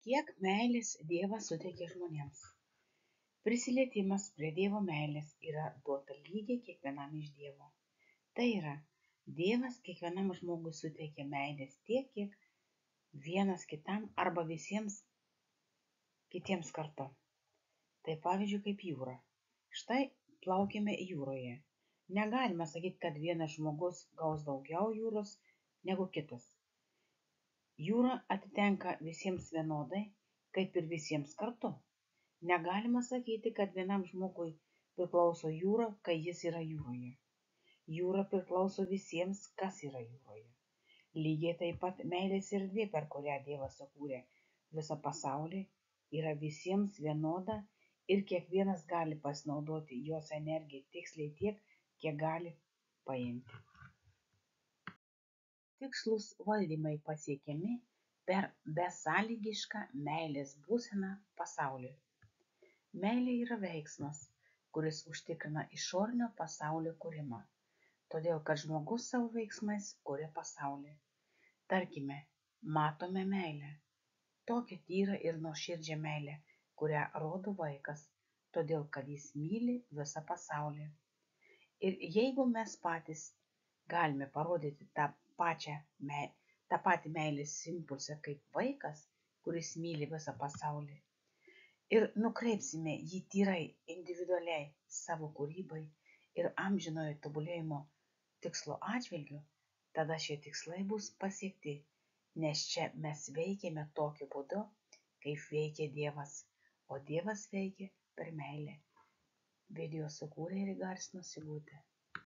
Kiek meilės Dievas suteikia žmonėms? Prisilietimas prie Dievo meilės yra duota lygiai kiekvienam iš Dievo. Tai yra, Dievas kiekvienam žmogui suteikia meilės tiek, kiek vienas kitam arba visiems kitiems kartu. Tai pavyzdžiui kaip jūra. Štai plaukime jūroje. Negalima sakyti, kad vienas žmogus gaus daugiau jūros negu kitas. Jūra atitenka visiems vienodai, kaip ir visiems kartu. Negalima sakyti, kad vienam žmogui priklauso jūra, kai jis yra jūroje. Jūra priklauso visiems, kas yra jūroje. Lygiai taip pat meilės erdvė, per kurią Dievas sukūrė visą pasaulį, yra visiems vienoda ir kiekvienas gali pasinaudoti jos energiją tiksliai tiek, kiek gali paimti. Tikslūs valdymai pasiekiami per besąlygišką meilės būseną pasauliui. Meilė yra veiksmas, kuris užtikrina išorinio pasaulio kūrimą, todėl kad žmogus savo veiksmais kuria pasaulį. Tarkime, matome meilę, tokią tyrą ir nuoširdžią meilę, kurią rodo vaikas, todėl kad jis myli visą pasaulį. Ir jeigu mes patys galime parodyti tą patį meilės impulsą kaip vaikas, kuris myli visą pasaulį, ir nukreipsime jį tyrai, individualiai savo kūrybai ir amžinojo tobulėjimo tikslo atžvilgiu, tada šie tikslai bus pasiekti, nes čia mes veikiame tokiu būdu, kaip veikia Dievas, o Dievas veikia per meilę. Video sukūrė ir įgarsino Sigutė.